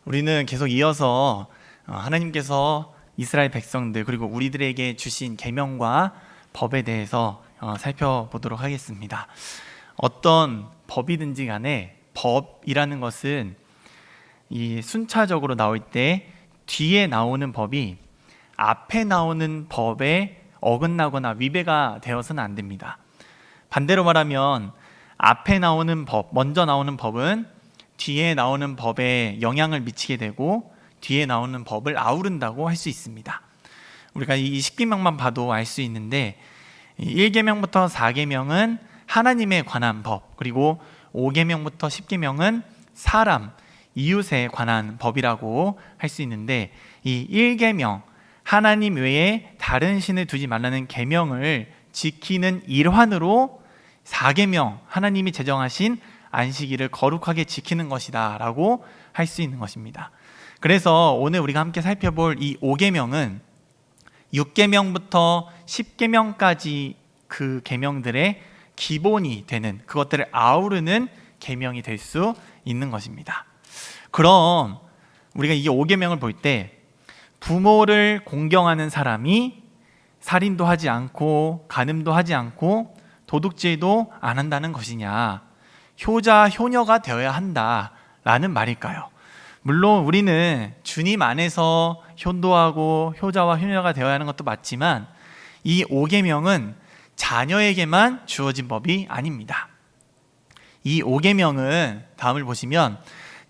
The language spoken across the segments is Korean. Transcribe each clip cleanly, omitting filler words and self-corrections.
우리는 계속 이어서 하나님께서 이스라엘 백성들 그리고 우리들에게 주신 계명과 법에 대해서 살펴보도록 하겠습니다. 어떤 법이든지 간에 법이라는 것은 이 순차적으로 나올 때 뒤에 나오는 법이 앞에 나오는 법에 어긋나거나 위배가 되어서는 안 됩니다. 반대로 말하면 앞에 나오는 법, 먼저 나오는 법은 뒤에 나오는 법에 영향을 미치게 되고 뒤에 나오는 법을 아우른다고 할 수 있습니다. 우리가 이 10계명만 봐도 알 수 있는데 1계명부터 4계명은 하나님에 관한 법, 그리고 5계명부터 10계명은 사람, 이웃에 관한 법이라고 할 수 있는데 이 1계명, 하나님 외에 다른 신을 두지 말라는 계명을 지키는 일환으로 4계명, 하나님이 제정하신 안식일을 거룩하게 지키는 것이다 라고 할 수 있는 것입니다. 그래서 오늘 우리가 함께 살펴볼 이 5계명은 6계명부터 10계명까지 그 계명들의 기본이 되는, 그것들을 아우르는 계명이 될 수 있는 것입니다. 그럼 우리가 이 5계명을 볼 때 부모를 공경하는 사람이 살인도 하지 않고 간음도 하지 않고 도둑질도 안 한다는 것이냐, 효자, 효녀가 되어야 한다라는 말일까요? 물론 우리는 주님 안에서 효도하고 효자와 효녀가 되어야 하는 것도 맞지만 이 5계명은 자녀에게만 주어진 법이 아닙니다. 이 5계명은 다음을 보시면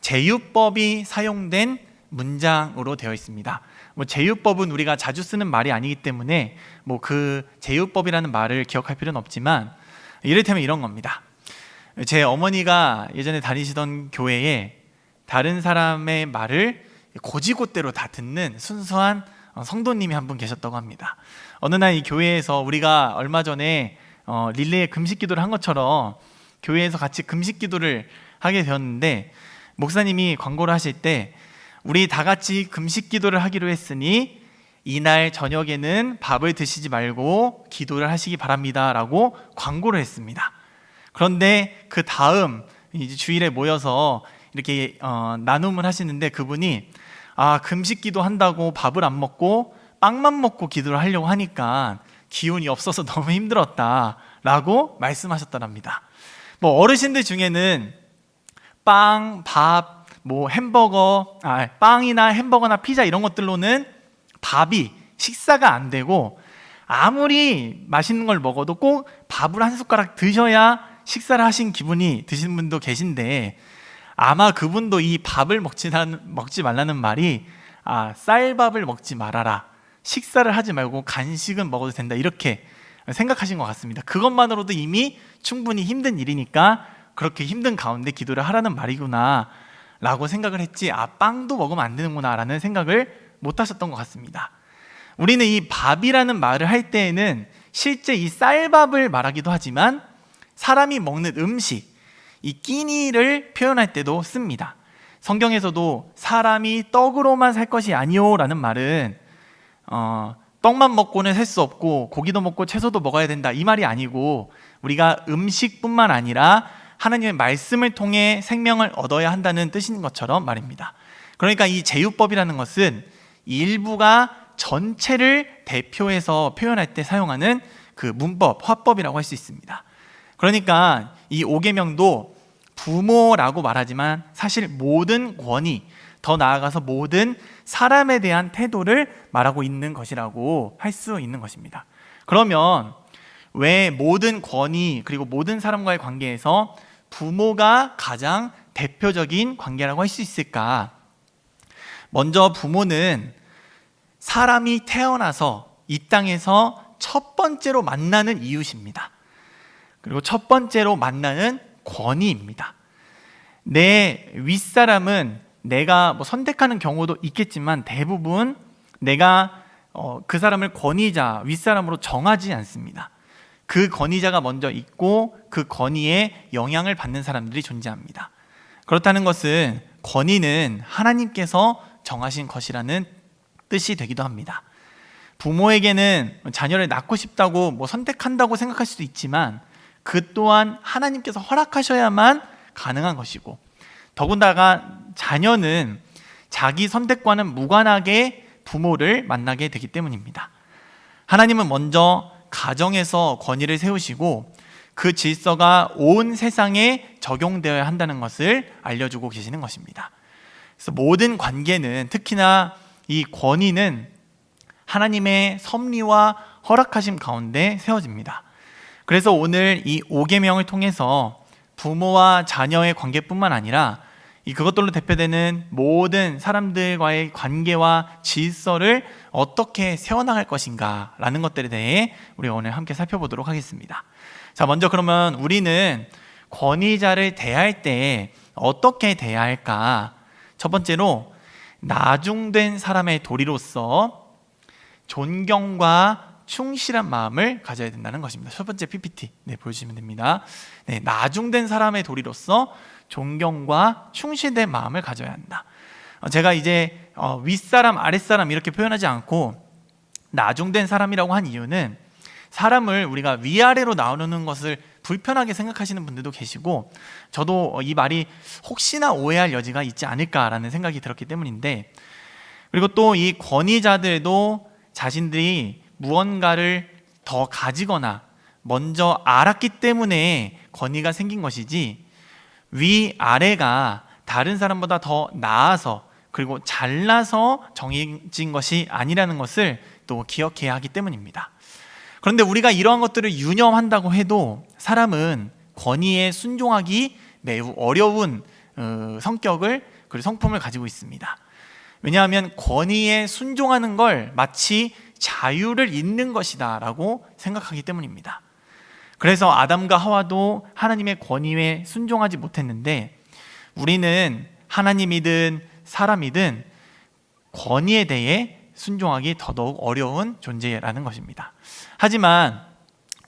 제유법이 사용된 문장으로 되어 있습니다. 제유법은 우리가 자주 쓰는 말이 아니기 때문에 그 제유법이라는 말을 기억할 필요는 없지만 이를테면 이런 겁니다. 제 어머니가 예전에 다니시던 교회에 다른 사람의 말을 고지고대로 다 듣는 순수한 성도님이 한 분 계셨다고 합니다. 어느 날 이 교회에서 우리가 얼마 전에 릴레이 금식 기도를 한 것처럼 교회에서 같이 금식 기도를 하게 되었는데 목사님이 광고를 하실 때 우리 다 같이 금식 기도를 하기로 했으니 이날 저녁에는 밥을 드시지 말고 기도를 하시기 바랍니다 라고 광고를 했습니다. 그런데 그 다음 이제 주일에 모여서 이렇게 나눔을 하시는데 그분이 금식 기도 한다고 밥을 안 먹고 빵만 먹고 기도를 하려고 하니까 기운이 없어서 너무 힘들었다 라고 말씀하셨더랍니다. 어르신들 중에는 빵, 밥, 햄버거, 빵이나 햄버거나 피자 이런 것들로는 밥이 식사가 안 되고 아무리 맛있는 걸 먹어도 꼭 밥을 한 숟가락 드셔야 식사를 하신 기분이 드시는 분도 계신데 아마 그분도 이 밥을 먹지 말라는 말이 쌀밥을 먹지 말아라, 식사를 하지 말고 간식은 먹어도 된다 이렇게 생각하신 것 같습니다. 그것만으로도 이미 충분히 힘든 일이니까 그렇게 힘든 가운데 기도를 하라는 말이구나 라고 생각을 했지 빵도 먹으면 안 되는구나 라는 생각을 못 하셨던 것 같습니다. 우리는 이 밥이라는 말을 할 때에는 실제 이 쌀밥을 말하기도 하지만 사람이 먹는 음식, 이 끼니를 표현할 때도 씁니다. 성경에서도 사람이 떡으로만 살 것이 아니오 라는 말은 떡만 먹고는 살 수 없고 고기도 먹고 채소도 먹어야 된다 이 말이 아니고 우리가 음식뿐만 아니라 하나님의 말씀을 통해 생명을 얻어야 한다는 뜻인 것처럼 말입니다. 그러니까 이 제유법이라는 것은 일부가 전체를 대표해서 표현할 때 사용하는 그 문법, 화법이라고 할 수 있습니다. 그러니까 이 5계명도 부모라고 말하지만 사실 모든 권위, 더 나아가서 모든 사람에 대한 태도를 말하고 있는 것이라고 할 수 있는 것입니다. 그러면 왜 모든 권위 그리고 모든 사람과의 관계에서 부모가 가장 대표적인 관계라고 할 수 있을까? 먼저 부모는 사람이 태어나서 이 땅에서 첫 번째로 만나는 이웃입니다. 그리고 첫 번째로 만나는 권위입니다. 내 윗사람은 내가 선택하는 경우도 있겠지만 대부분 내가 그 사람을 권위자, 윗사람으로 정하지 않습니다. 그 권위자가 먼저 있고 그 권위에 영향을 받는 사람들이 존재합니다. 그렇다는 것은 권위는 하나님께서 정하신 것이라는 뜻이 되기도 합니다. 부모에게는 자녀를 낳고 싶다고 선택한다고 생각할 수도 있지만 그 또한 하나님께서 허락하셔야만 가능한 것이고 더군다나 자녀는 자기 선택과는 무관하게 부모를 만나게 되기 때문입니다. 하나님은 먼저 가정에서 권위를 세우시고 그 질서가 온 세상에 적용되어야 한다는 것을 알려주고 계시는 것입니다. 그래서 모든 관계는, 특히나 이 권위는 하나님의 섭리와 허락하심 가운데 세워집니다. 그래서 오늘 이 5계명을 통해서 부모와 자녀의 관계뿐만 아니라 그것들로 대표되는 모든 사람들과의 관계와 질서를 어떻게 세워나갈 것인가 라는 것들에 대해 우리가 오늘 함께 살펴보도록 하겠습니다. 자, 먼저 그러면 우리는 권위자를 대할 때 어떻게 대해야 할까? 첫 번째로 나중된 사람의 도리로서 존경과 충실한 마음을 가져야 된다는 것입니다. 첫 번째 PPT 보여주시면 됩니다. 나중된 사람의 도리로서 존경과 충실된 마음을 가져야 한다. 제가 이제 윗사람 아랫사람 이렇게 표현하지 않고 나중된 사람이라고 한 이유는 사람을 우리가 위아래로 나누는 것을 불편하게 생각하시는 분들도 계시고, 저도 이 말이 혹시나 오해할 여지가 있지 않을까라는 생각이 들었기 때문인데, 그리고 또 이 권위자들도 자신들이 무언가를 더 가지거나 먼저 알았기 때문에 권위가 생긴 것이지, 위아래가 다른 사람보다 더 나아서 그리고 잘나서 정해진 것이 아니라는 것을 또 기억해야 하기 때문입니다. 그런데 우리가 이러한 것들을 유념한다고 해도 사람은 권위에 순종하기 매우 어려운 성격을, 그리고 성품을 가지고 있습니다. 왜냐하면 권위에 순종하는 걸 마치 자유를 잇는 것이다 라고 생각하기 때문입니다. 그래서 아담과 하와도 하나님의 권위에 순종하지 못했는데, 우리는 하나님이든 사람이든 권위에 대해 순종하기 더더욱 어려운 존재라는 것입니다. 하지만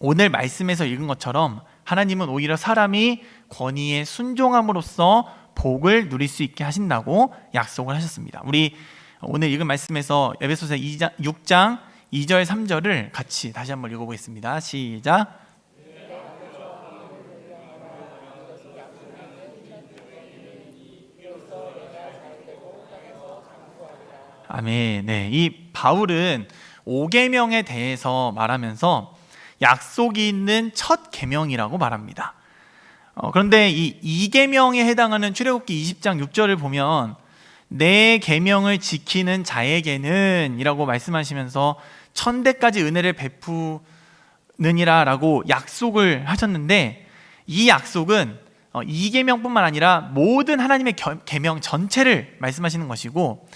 오늘 말씀에서 읽은 것처럼 하나님은 오히려 사람이 권위에 순종함으로써 복을 누릴 수 있게 하신다고 약속을 하셨습니다. 우리 오늘 읽은 말씀에서 에베소서 6장 2절 3절을 같이 다시 한번 읽어보겠습니다. 시작. 아멘. 이 바울은 5계명에 대해서 말하면서 약속이 있는 첫 계명이라고 말합니다. 그런데 이 2계명에 해당하는 출애굽기 20장 6절을 보면 내 계명을 지키는 자에게는 이라고 말씀하시면서 1000대까지 은혜를 베푸느니라 라고 약속을 하셨는데, 이 약속은 2계명뿐만 아니라 모든 하나님의 계명 전체를 말씀하시는 것이고,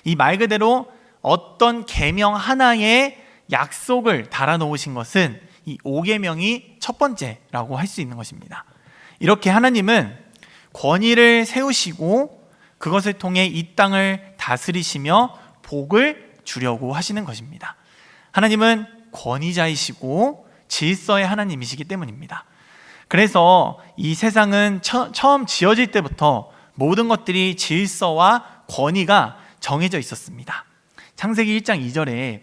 이 말 그대로 어떤 계명 하나에 약속을 달아놓으신 것은 이 5계명이 첫 번째라고 할 수 있는 것입니다. 이렇게 하나님은 권위를 세우시고 그것을 통해 이 땅을 다스리시며 복을 주려고 하시는 것입니다. 하나님은 권위자이시고 질서의 하나님이시기 때문입니다. 그래서 이 세상은 처음 지어질 때부터 모든 것들이 질서와 권위가 정해져 있었습니다. 창세기 1장 2절에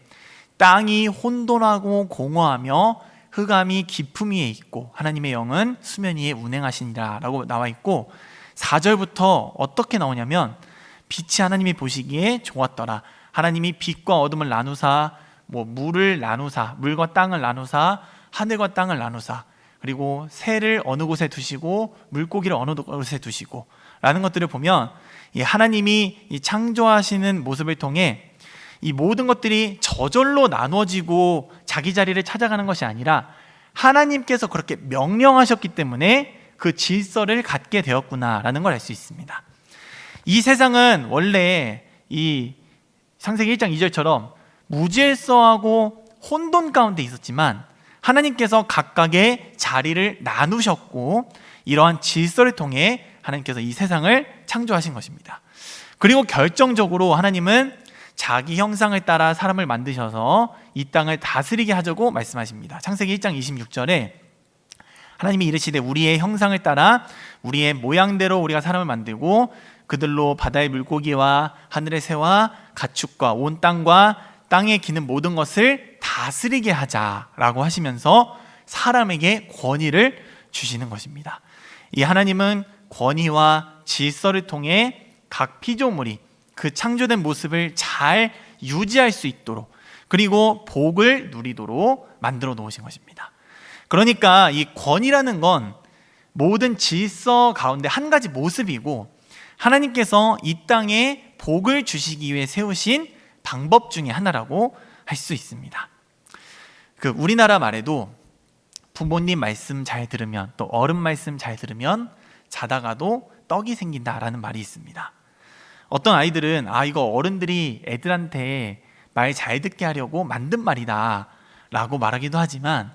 땅이 혼돈하고 공허하며 흑암이 깊음 위에 있고 하나님의 영은 수면 위에 운행하시니라 라고 나와 있고, 4절부터 어떻게 나오냐면 빛이 하나님이 보시기에 좋았더라. 하나님이 빛과 어둠을 나누사 물을 나누사 물과 땅을 나누사 하늘과 땅을 나누사 그리고 새를 어느 곳에 두시고 물고기를 어느 곳에 두시고 라는 것들을 보면, 하나님이 이 창조하시는 모습을 통해 이 모든 것들이 저절로 나눠지고 자기 자리를 찾아가는 것이 아니라 하나님께서 그렇게 명령하셨기 때문에 그 질서를 갖게 되었구나라는 걸 알 수 있습니다. 이 세상은 원래 이 창세기 1장 2절처럼 무질서하고 혼돈 가운데 있었지만 하나님께서 각각의 자리를 나누셨고 이러한 질서를 통해 하나님께서 이 세상을 창조하신 것입니다. 그리고 결정적으로 하나님은 자기 형상을 따라 사람을 만드셔서 이 땅을 다스리게 하자고 말씀하십니다. 창세기 1장 26절에 하나님이 이르시되 우리의 형상을 따라 우리의 모양대로 우리가 사람을 만들고 그들로 바다의 물고기와 하늘의 새와 가축과 온 땅과 땅에 기는 모든 것을 다스리게 하자라고 하시면서 사람에게 권위를 주시는 것입니다. 이 하나님은 권위와 질서를 통해 각 피조물이 그 창조된 모습을 잘 유지할 수 있도록, 그리고 복을 누리도록 만들어 놓으신 것입니다. 그러니까 이 권위라는 건 모든 질서 가운데 한 가지 모습이고, 하나님께서 이 땅에 복을 주시기 위해 세우신 방법 중에 하나라고 할 수 있습니다. 그 우리나라 말에도 부모님 말씀 잘 들으면, 또 어른 말씀 잘 들으면 자다가도 떡이 생긴다라는 말이 있습니다. 어떤 아이들은 이거 어른들이 애들한테 말 잘 듣게 하려고 만든 말이다 라고 말하기도 하지만,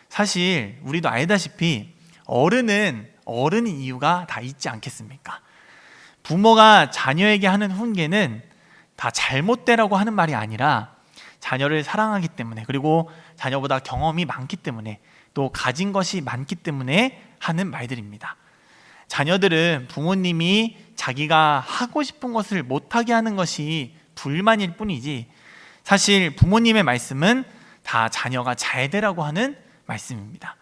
사실 우리도 알다시피 어른은 어른인 이유가 다 있지 않겠습니까? 부모가 자녀에게 하는 훈계는 다 잘못되라고 하는 말이 아니라 자녀를 사랑하기 때문에, 그리고 자녀보다 경험이 많기 때문에, 또 가진 것이 많기 때문에 하는 말들입니다. 자녀들은 부모님이 자기가 하고 싶은 것을 못하게 하는 것이 불만일 뿐이지, 사실 부모님의 말씀은 다 자녀가 잘 되라고 하는 말씀입니다.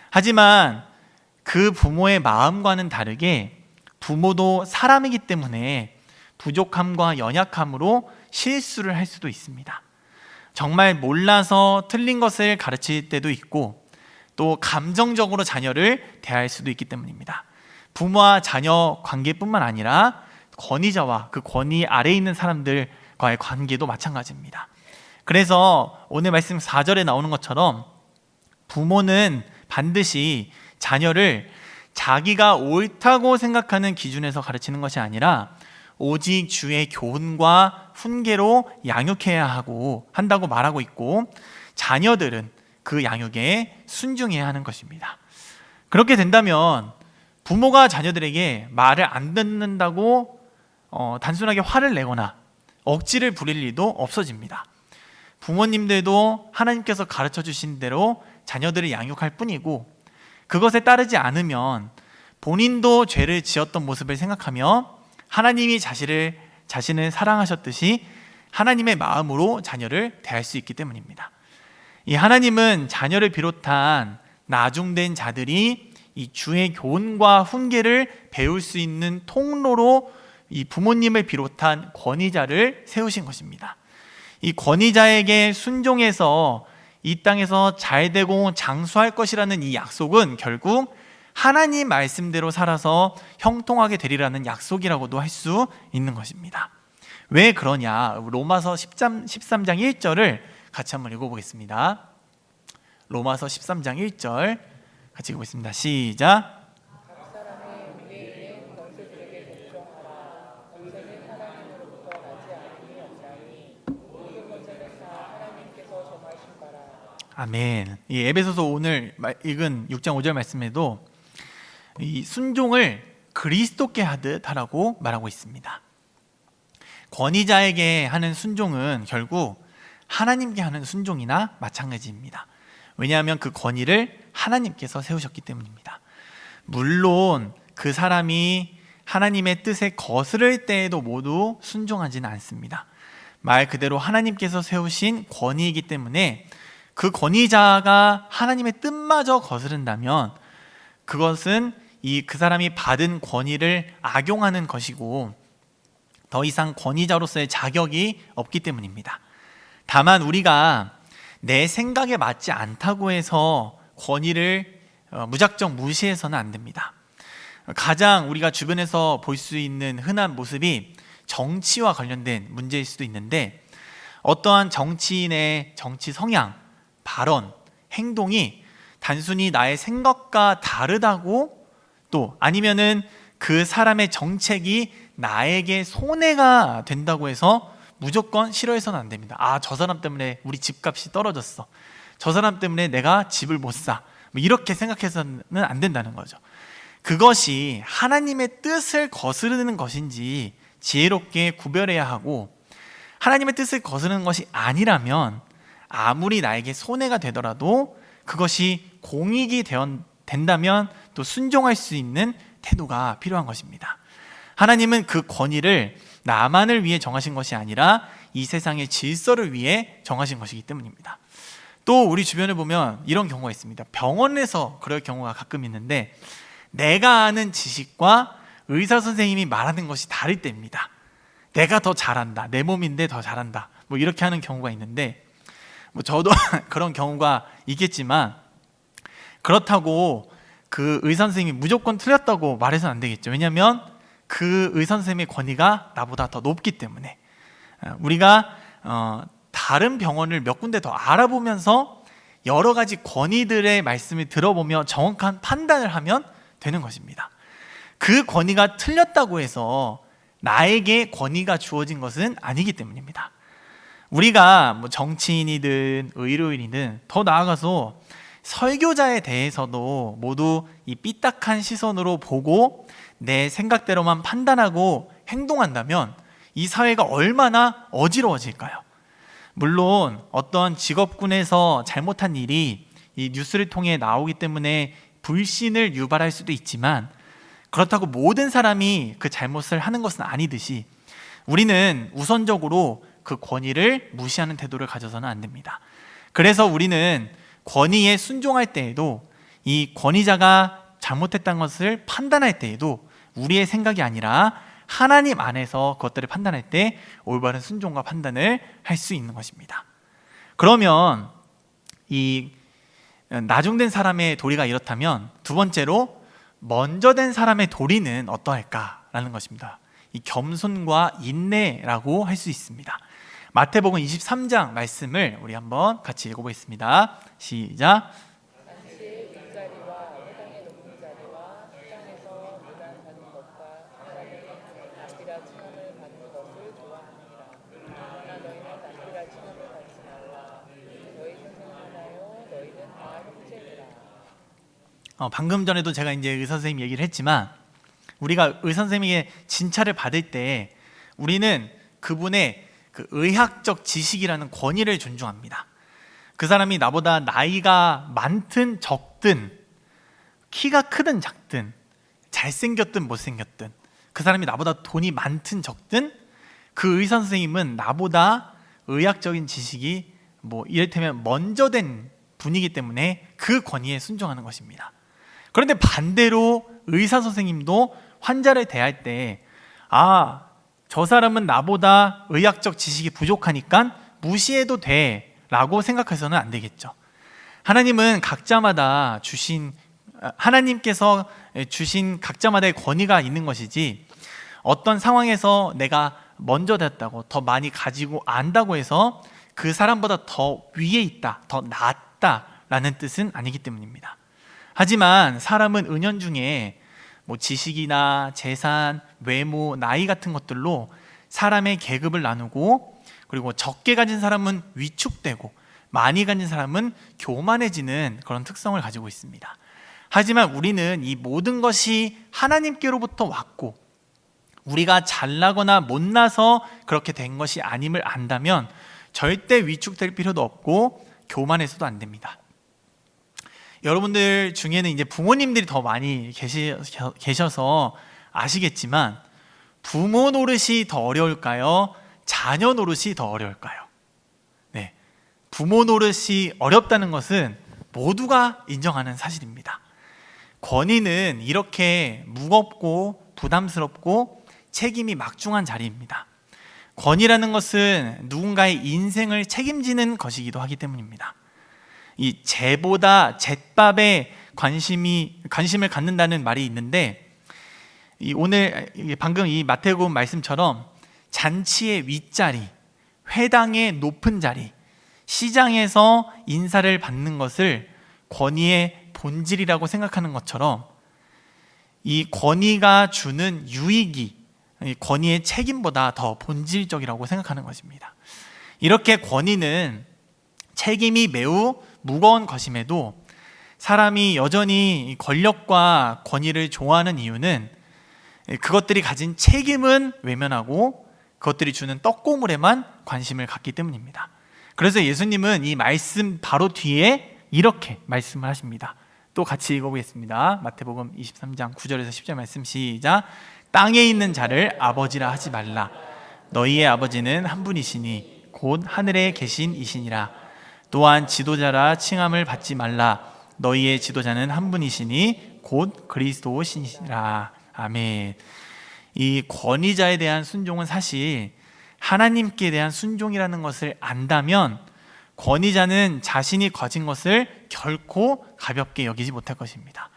하지만 그 부모의 마음과는 다르게 부모도 사람이기 때문에 부족함과 연약함으로 실수를 할 수도 있습니다. 정말 몰라서 틀린 것을 가르칠 때도 있고, 또 감정적으로 자녀를 대할 수도 있기 때문입니다. 부모와 자녀 관계뿐만 아니라 권위자와 그 권위 아래에 있는 사람들과의 관계도 마찬가지입니다. 그래서 오늘 말씀 4절에 나오는 것처럼 부모는 반드시 자녀를 자기가 옳다고 생각하는 기준에서 가르치는 것이 아니라 오직 주의 교훈과 훈계로 양육해야 한다고 말하고 있고, 자녀들은 그 양육에 순종해야 하는 것입니다. 그렇게 된다면 부모가 자녀들에게 말을 안 듣는다고 단순하게 화를 내거나 억지를 부릴 일도 없어집니다. 부모님들도 하나님께서 가르쳐 주신 대로 자녀들을 양육할 뿐이고, 그것에 따르지 않으면 본인도 죄를 지었던 모습을 생각하며 하나님이 자신을 사랑하셨듯이 하나님의 마음으로 자녀를 대할 수 있기 때문입니다. 이 하나님은 자녀를 비롯한 나중된 자들이 이 주의 교훈과 훈계를 배울 수 있는 통로로 이 부모님을 비롯한 권위자를 세우신 것입니다. 이 권위자에게 순종해서 이 땅에서 잘 되고 장수할 것이라는 이 약속은 결국 하나님 말씀대로 살아서 형통하게 되리라는 약속이라고도 할 수 있는 것입니다. 왜 그러냐? 로마서 13장 1절을 같이 한번 읽어보겠습니다. 로마서 13장 1절 같이 읽어보겠습니다. 시작. 아멘. 이 에베소서 오늘 읽은 6장 5절 말씀에도 이 순종을 그리스도께 하듯 하라고 말하고 있습니다. 권위자에게 하는 순종은 결국 하나님께 하는 순종이나 마찬가지입니다. 왜냐하면 그 권위를 하나님께서 세우셨기 때문입니다. 물론 그 사람이 하나님의 뜻에 거스를 때에도 모두 순종하지는 않습니다. 말 그대로 하나님께서 세우신 권위이기 때문에 그 권위자가 하나님의 뜻마저 거스른다면 그것은 그 사람이 받은 권위를 악용하는 것이고 더 이상 권위자로서의 자격이 없기 때문입니다. 다만 우리가 내 생각에 맞지 않다고 해서 권위를 무작정 무시해서는 안 됩니다. 가장 우리가 주변에서 볼 수 있는 흔한 모습이 정치와 관련된 문제일 수도 있는데, 어떠한 정치인의 정치 성향, 발언, 행동이 단순히 나의 생각과 다르다고, 또 아니면은 그 사람의 정책이 나에게 손해가 된다고 해서 무조건 싫어해서는 안 됩니다. 저 사람 때문에 우리 집값이 떨어졌어, 저 사람 때문에 내가 집을 못 사, 이렇게 생각해서는 안 된다는 거죠. 그것이 하나님의 뜻을 거스르는 것인지 지혜롭게 구별해야 하고, 하나님의 뜻을 거스르는 것이 아니라면 아무리 나에게 손해가 되더라도 그것이 공익이 된다면 또 순종할 수 있는 태도가 필요한 것입니다. 하나님은 그 권위를 나만을 위해 정하신 것이 아니라 이 세상의 질서를 위해 정하신 것이기 때문입니다. 또 우리 주변을 보면 이런 경우가 있습니다. 병원에서 그럴 경우가 가끔 있는데, 내가 아는 지식과 의사 선생님이 말하는 것이 다를 때입니다. 내가 더 잘한다, 내 몸인데 더 잘한다, 뭐 이렇게 하는 경우가 있는데, 뭐 저도 그런 경우가 있겠지만, 그렇다고 그 의사 선생님이 무조건 틀렸다고 말해서는 안 되겠죠. 왜냐하면 그 의사 선생님의 권위가 나보다 더 높기 때문에. 우리가 다른 병원을 몇 군데 더 알아보면서 여러 가지 권위들의 말씀을 들어보며 정확한 판단을 하면 되는 것입니다. 그 권위가 틀렸다고 해서 나에게 권위가 주어진 것은 아니기 때문입니다. 우리가 뭐 정치인이든 의료인이든 더 나아가서 설교자에 대해서도 모두 이 삐딱한 시선으로 보고 내 생각대로만 판단하고 행동한다면 이 사회가 얼마나 어지러워질까요? 물론 어떤 직업군에서 잘못한 일이 이 뉴스를 통해 나오기 때문에 불신을 유발할 수도 있지만, 그렇다고 모든 사람이 그 잘못을 하는 것은 아니듯이 우리는 우선적으로 그 권위를 무시하는 태도를 가져서는 안 됩니다. 그래서 우리는 권위에 순종할 때에도, 이 권위자가 잘못했다는 것을 판단할 때에도 우리의 생각이 아니라 하나님 안에서 그것들을 판단할 때 올바른 순종과 판단을 할 수 있는 것입니다. 그러면 이 나중된 사람의 도리가 이렇다면, 두 번째로 먼저 된 사람의 도리는 어떠할까라는 것입니다. 이 겸손과 인내라고 할 수 있습니다. 마태복음 23장 말씀을 우리 한번 같이 읽어보겠습니다. 시작. 당시 윗자리와 회당의 높은 자리와 땅에서 문안받는 것과 사람에게 납비라 칭함을 받는 것을 좋아하느니라. 그러나 너희는 납비라 칭함을 받지 말라. 너희 선생 하나요 너희는 다 형제니라. 방금 전에도 제가 이제 의사 선생님 얘기를 했지만, 우리가 의사 선생님에게 진찰을 받을 때 우리는 그분의 그 의학적 지식이라는 권위를 존중합니다. 그 사람이 나보다 나이가 많든 적든, 키가 크든 작든, 잘생겼든 못생겼든, 그 사람이 나보다 돈이 많든 적든, 그 의사 선생님은 나보다 의학적인 지식이 뭐 이를테면 먼저 된 분이기 때문에 그 권위에 순종하는 것입니다. 그런데 반대로 의사 선생님도 환자를 대할 때, 저 사람은 나보다 의학적 지식이 부족하니까 무시해도 돼 라고 생각해서는 안 되겠죠. 하나님은 하나님께서 주신 각자마다의 권위가 있는 것이지, 어떤 상황에서 내가 먼저 됐다고 더 많이 가지고 안다고 해서 그 사람보다 더 위에 있다, 더 낫다라는 뜻은 아니기 때문입니다. 하지만 사람은 은연중에 뭐 지식이나 재산, 외모, 나이 같은 것들로 사람의 계급을 나누고, 그리고 적게 가진 사람은 위축되고 많이 가진 사람은 교만해지는 그런 특성을 가지고 있습니다. 하지만 우리는 이 모든 것이 하나님께로부터 왔고, 우리가 잘나거나 못나서 그렇게 된 것이 아님을 안다면 절대 위축될 필요도 없고 교만해서도 안 됩니다. 여러분들 중에는 이제 부모님들이 더 많이 계셔서 아시겠지만, 부모 노릇이 더 어려울까요? 자녀 노릇이 더 어려울까요? 네, 부모 노릇이 어렵다는 것은 모두가 인정하는 사실입니다. 권위는 이렇게 무겁고 부담스럽고 책임이 막중한 자리입니다. 권위라는 것은 누군가의 인생을 책임지는 것이기도 하기 때문입니다. 이 재보다 잿밥에 관심을 갖는다는 말이 있는데, 오늘 방금 이 마태복음 말씀처럼 잔치의 윗자리, 회당의 높은 자리, 시장에서 인사를 받는 것을 권위의 본질이라고 생각하는 것처럼, 이 권위가 주는 유익이 이 권위의 책임보다 더 본질적이라고 생각하는 것입니다. 이렇게 권위는 책임이 매우 무거운 것임에도 사람이 여전히 권력과 권위를 좋아하는 이유는 그것들이 가진 책임은 외면하고 그것들이 주는 떡고물에만 관심을 갖기 때문입니다. 그래서 예수님은 이 말씀 바로 뒤에 이렇게 말씀을 하십니다. 또 같이 읽어보겠습니다. 마태복음 23장 9절에서 10절 말씀 시작. 땅에 있는 자를 아버지라 하지 말라. 너희의 아버지는 한 분이시니 곧 하늘에 계신 이시니라. 또한 지도자라 칭함을 받지 말라. 너희의 지도자는 한 분이시니 곧 그리스도시니라. 아멘. 이 권위자에 대한 순종은 사실 하나님께 대한 순종이라는 것을 안다면 권위자는 자신이 가진 것을 결코 가볍게 여기지 못할 것입니다.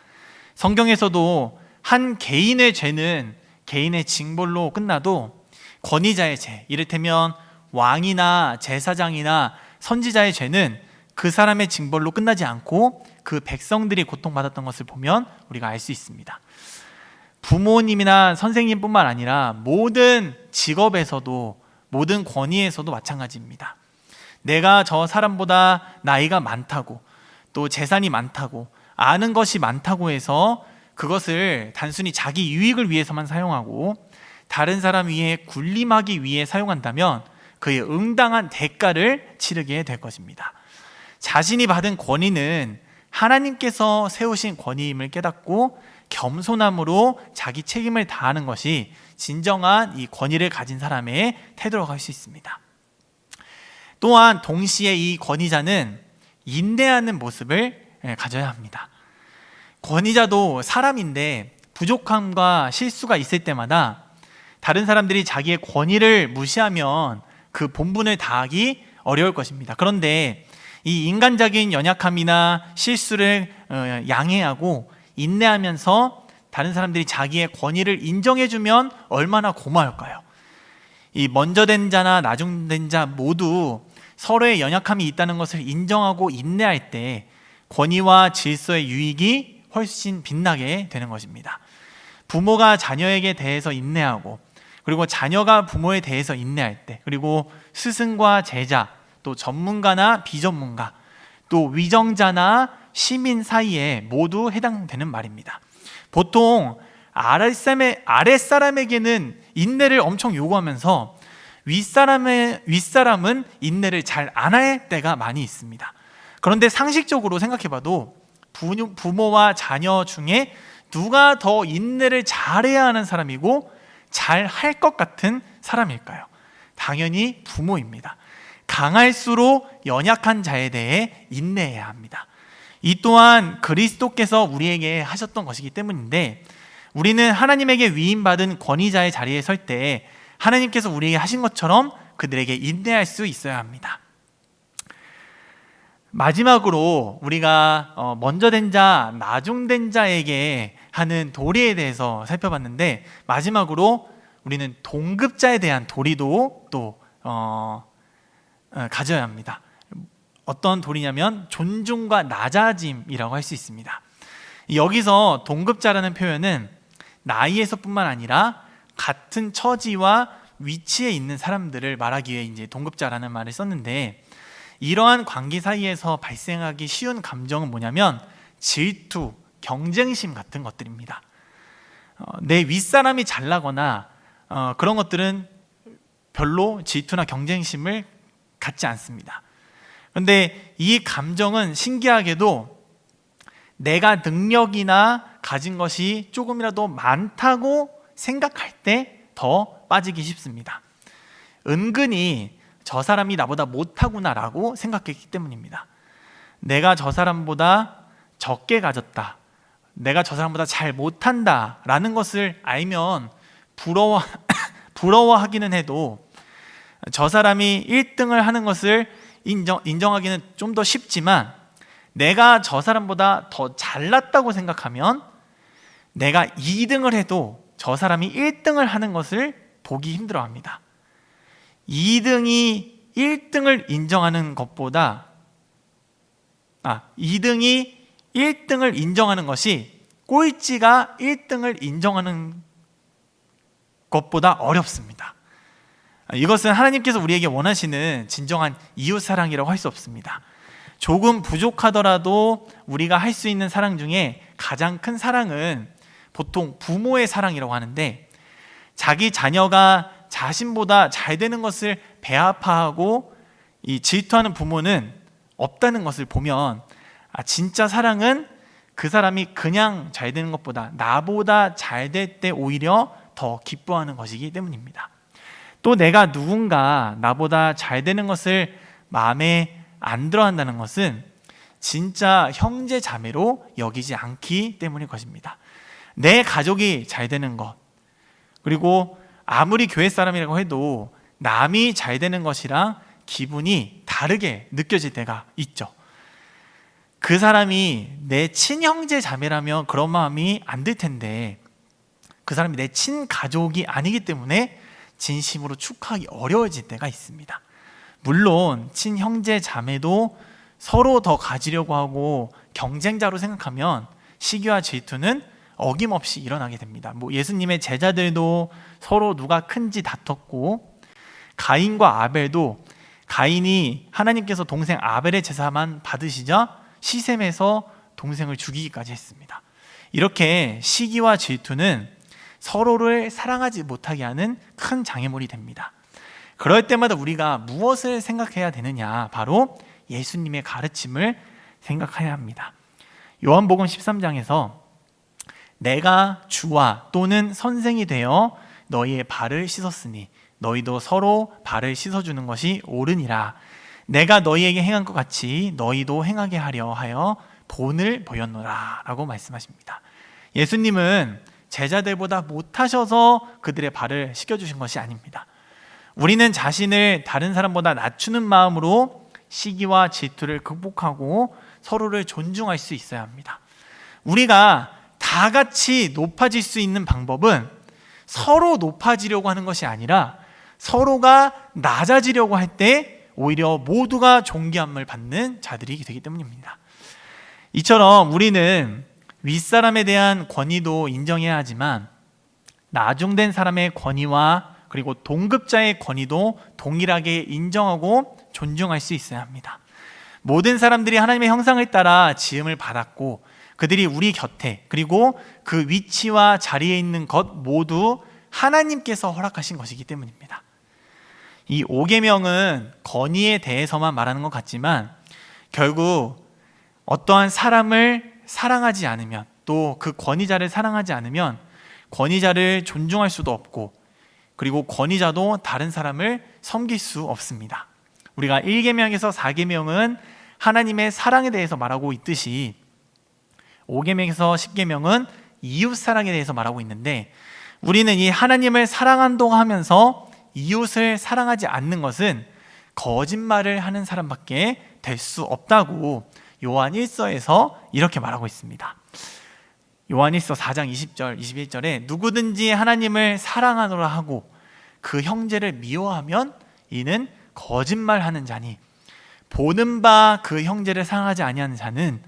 성경에서도 한 개인의 죄는 개인의 징벌로 끝나도 권위자의 죄, 이를테면 왕이나 제사장이나 선지자의 죄는 그 사람의 징벌로 끝나지 않고 그 백성들이 고통받았던 것을 보면 우리가 알 수 있습니다. 부모님이나 선생님뿐만 아니라 모든 직업에서도, 모든 권위에서도 마찬가지입니다. 내가 저 사람보다 나이가 많다고, 또 재산이 많다고, 아는 것이 많다고 해서 그것을 단순히 자기 유익을 위해서만 사용하고 다른 사람 위에 군림하기 위해 사용한다면 그의 응당한 대가를 치르게 될 것입니다. 자신이 받은 권위는 하나님께서 세우신 권위임을 깨닫고 겸손함으로 자기 책임을 다하는 것이 진정한 이 권위를 가진 사람의 태도라고 할 수 있습니다. 또한 동시에 이 권위자는 인내하는 모습을 가져야 합니다. 권위자도 사람인데 부족함과 실수가 있을 때마다 다른 사람들이 자기의 권위를 무시하면 그 본분을 다하기 어려울 것입니다. 그런데 이 인간적인 연약함이나 실수를 양해하고 인내하면서 다른 사람들이 자기의 권위를 인정해주면 얼마나 고마울까요? 이 먼저 된 자나 나중 자 모두 서로의 연약함이 있다는 것을 인정하고 인내할 때 권위와 질서의 유익이 훨씬 빛나게 되는 것입니다. 부모가 자녀에게 대해서 인내하고, 그리고 자녀가 부모에 대해서 인내할 때, 그리고 스승과 제자, 또 전문가나 비전문가, 또 위정자나 시민 사이에 모두 해당되는 말입니다. 보통 아랫사람에게는 인내를 엄청 요구하면서 윗사람은 인내를 잘 안 할 때가 많이 있습니다. 그런데 상식적으로 생각해봐도 부모와 자녀 중에 누가 더 인내를 잘해야 하는 사람이고 잘 할 것 같은 사람일까요? 당연히 부모입니다. 강할수록 연약한 자에 대해 인내해야 합니다. 이 또한 그리스도께서 우리에게 하셨던 것이기 때문인데, 우리는 하나님에게 위임받은 권위자의 자리에 설 때 하나님께서 우리에게 하신 것처럼 그들에게 인내할 수 있어야 합니다. 마지막으로 우리가 먼저 된 자, 나중 된 자에게 하는 도리에 대해서 살펴봤는데, 마지막으로 우리는 동급자에 대한 도리도 또 가져야 합니다. 어떤 도리냐면 존중과 낮아짐이라고 할 수 있습니다. 여기서 동급자라는 표현은 나이에서뿐만 아니라 같은 처지와 위치에 있는 사람들을 말하기 위해 이제 동급자라는 말을 썼는데, 이러한 관계 사이에서 발생하기 쉬운 감정은 뭐냐면 질투, 경쟁심 같은 것들입니다. 내 윗사람이 잘나거나 그런 것들은 별로 질투나 경쟁심을 갖지 않습니다. 그런데 이 감정은 신기하게도 내가 능력이나 가진 것이 조금이라도 많다고 생각할 때 더 빠지기 쉽습니다. 은근히 저 사람이 나보다 못하구나라고 생각했기 때문입니다. 내가 저 사람보다 적게 가졌다, 내가 저 사람보다 잘 못한다라는 것을 알면 부러워하기는 해도 저 사람이 1등을 하는 것을 인정하기는 좀 더 쉽지만, 내가 저 사람보다 더 잘났다고 생각하면 내가 2등을 해도 저 사람이 1등을 하는 것을 보기 힘들어합니다. 2등이 1등을 인정하는 것보다 2등이 1등을 인정하는 것이 꼴찌가 1등을 인정하는 것보다 어렵습니다. 이것은 하나님께서 우리에게 원하시는 진정한 이웃사랑이라고 할 수 없습니다. 조금 부족하더라도 우리가 할 수 있는 사랑 중에 가장 큰 사랑은 보통 부모의 사랑이라고 하는데, 자기 자녀가 자신보다 잘 되는 것을 배아파하고 이 질투하는 부모는 없다는 것을 보면 진짜 사랑은 그 사람이 그냥 잘 되는 것보다 나보다 잘 될 때 오히려 더 기뻐하는 것이기 때문입니다. 또 내가 누군가 나보다 잘 되는 것을 마음에 안 들어한다는 것은 진짜 형제 자매로 여기지 않기 때문일 것입니다. 내 가족이 잘 되는 것, 그리고 아무리 교회 사람이라고 해도 남이 잘 되는 것이랑 기분이 다르게 느껴질 때가 있죠. 그 사람이 내 친형제 자매라면 그런 마음이 안 들 텐데 그 사람이 내 친가족이 아니기 때문에 진심으로 축하하기 어려워질 때가 있습니다. 물론 친형제 자매도 서로 더 가지려고 하고 경쟁자로 생각하면 시기와 질투는 어김없이 일어나게 됩니다. 예수님의 제자들도 서로 누가 큰지 다퉜고, 가인과 아벨도 가인이 하나님께서 동생 아벨의 제사만 받으시자 시샘에서 동생을 죽이기까지 했습니다. 이렇게 시기와 질투는 서로를 사랑하지 못하게 하는 큰 장애물이 됩니다. 그럴 때마다 우리가 무엇을 생각해야 되느냐? 바로 예수님의 가르침을 생각해야 합니다. 요한복음 13장에서 내가 주와 또는 선생이 되어 너희의 발을 씻었으니 너희도 서로 발을 씻어주는 것이 옳으니라. 내가 너희에게 행한 것 같이 너희도 행하게 하려 하여 본을 보였노라 라고 말씀하십니다. 예수님은 제자들보다 못하셔서 그들의 발을 씻겨주신 것이 아닙니다. 우리는 자신을 다른 사람보다 낮추는 마음으로 시기와 질투를 극복하고 서로를 존중할 수 있어야 합니다. 우리가 다 같이 높아질 수 있는 방법은 서로 높아지려고 하는 것이 아니라 서로가 낮아지려고 할 때 오히려 모두가 존귀함을 받는 자들이 되기 때문입니다. 이처럼 우리는 윗사람에 대한 권위도 인정해야 하지만 나중된 사람의 권위와 그리고 동급자의 권위도 동일하게 인정하고 존중할 수 있어야 합니다. 모든 사람들이 하나님의 형상을 따라 지음을 받았고 그들이 우리 곁에 그리고 그 위치와 자리에 있는 것 모두 하나님께서 허락하신 것이기 때문입니다. 이 5계명은 권위에 대해서만 말하는 것 같지만 결국 어떠한 사람을 사랑하지 않으면 또 그 권위자를 사랑하지 않으면 권위자를 존중할 수도 없고 그리고 권위자도 다른 사람을 섬길 수 없습니다. 우리가 1계명에서 4계명은 하나님의 사랑에 대해서 말하고 있듯이 5계명에서 10계명은 이웃 사랑에 대해서 말하고 있는데 우리는 이 하나님을 사랑한다고 하면서 이웃을 사랑하지 않는 것은 거짓말을 하는 사람밖에 될 수 없다고 요한 1서에서 이렇게 말하고 있습니다. 요한 1서 4장 20절 21절에 누구든지 하나님을 사랑하노라 하고 그 형제를 미워하면 이는 거짓말하는 자니 보는 바 그 형제를 사랑하지 아니하는 자는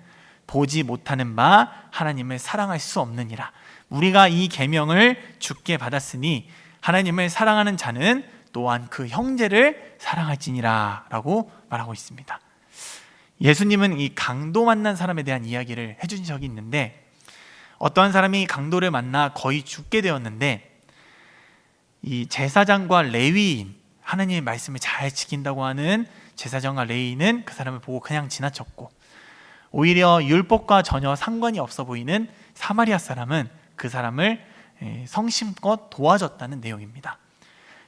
보지 못하는 바 하나님을 사랑할 수 없느니라. 우리가 이 계명을 주께 받았으니 하나님을 사랑하는 자는 또한 그 형제를 사랑할지니라 라고 말하고 있습니다. 예수님은 이 강도 만난 사람에 대한 이야기를 해준 적이 있는데 어떠한 사람이 강도를 만나 거의 죽게 되었는데 이 제사장과 레위인, 하나님의 말씀을 잘 지킨다고 하는 제사장과 레위인은 그 사람을 보고 그냥 지나쳤고 오히려 율법과 전혀 상관이 없어 보이는 사마리아 사람은 그 사람을 성심껏 도와줬다는 내용입니다.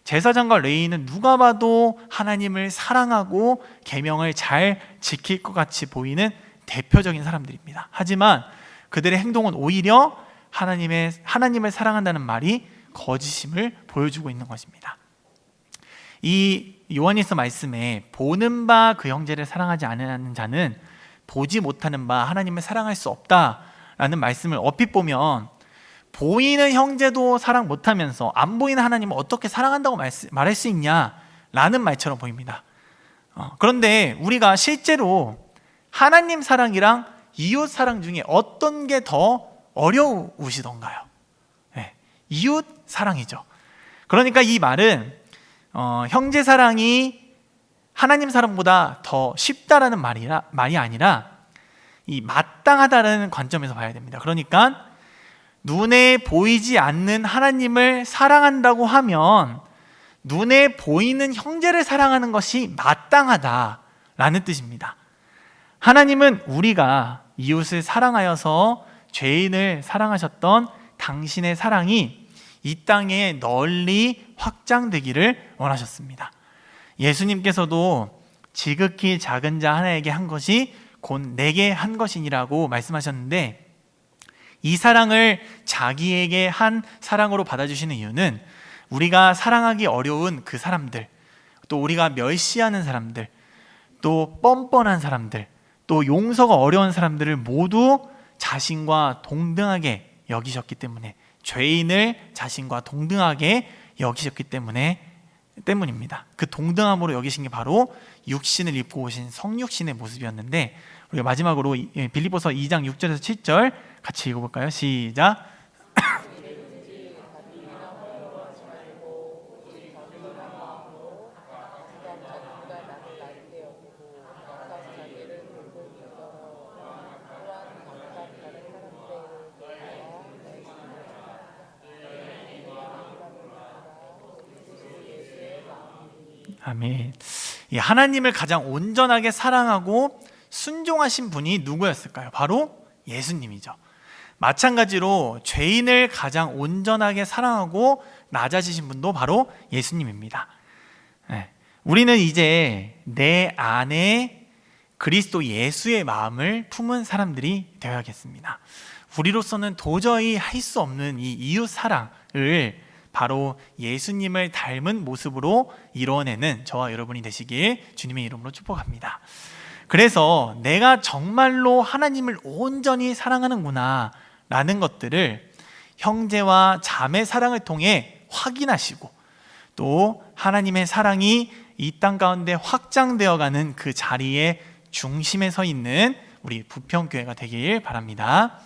제사장과 레위인은 누가 봐도 하나님을 사랑하고 계명을 잘 지킬 것 같이 보이는 대표적인 사람들입니다. 하지만 그들의 행동은 오히려 하나님을 사랑한다는 말이 거짓임을 보여주고 있는 것입니다. 이 요한일서 말씀에 보는 바 그 형제를 사랑하지 않는 자는 보지 못하는 바 하나님을 사랑할 수 없다라는 말씀을 얼핏 보면 보이는 형제도 사랑 못하면서 안 보이는 하나님을 어떻게 사랑한다고 말할 수 있냐라는 말처럼 보입니다. 그런데 우리가 실제로 하나님 사랑이랑 이웃 사랑 중에 어떤 게 더 어려우시던가요? 네, 이웃 사랑이죠. 그러니까 이 말은 형제 사랑이 하나님 사랑보다 더 쉽다라는 말이 아니라 이 마땅하다라는 관점에서 봐야 됩니다. 그러니까 눈에 보이지 않는 하나님을 사랑한다고 하면 눈에 보이는 형제를 사랑하는 것이 마땅하다라는 뜻입니다. 하나님은 우리가 이웃을 사랑하여서 죄인을 사랑하셨던 당신의 사랑이 이 땅에 널리 확장되기를 원하셨습니다. 예수님께서도 지극히 작은 자 하나에게 한 것이 곧 내게 한 것이니라고 말씀하셨는데 이 사랑을 자기에게 한 사랑으로 받아주시는 이유는 우리가 사랑하기 어려운 그 사람들, 또 우리가 멸시하는 사람들, 또 뻔뻔한 사람들, 또 용서가 어려운 사람들을 모두 자신과 동등하게 여기셨기 때문에, 죄인을 자신과 동등하게 여기셨기 때문입니다. 그 동등함으로 여기신 게 바로 육신을 입고 오신 성육신의 모습이었는데, 우리가 마지막으로 빌립보서 2장 6절에서 7절 같이 읽어볼까요? 시작. 아멘. 이 하나님을 가장 온전하게 사랑하고 순종하신 분이 누구였을까요? 바로 예수님이죠. 마찬가지로 죄인을 가장 온전하게 사랑하고 낮아지신 분도 바로 예수님입니다. 우리는 이제 내 안에 그리스도 예수의 마음을 품은 사람들이 되어야겠습니다. 우리로서는 도저히 할 수 없는 이 이웃 사랑을 바로 예수님을 닮은 모습으로 이뤄내는 저와 여러분이 되시길 주님의 이름으로 축복합니다. 그래서 내가 정말로 하나님을 온전히 사랑하는구나 라는 것들을 형제와 자매 사랑을 통해 확인하시고, 또 하나님의 사랑이 이 땅 가운데 확장되어가는 그 자리에 중심에 서 있는 우리 부평교회가 되길 바랍니다.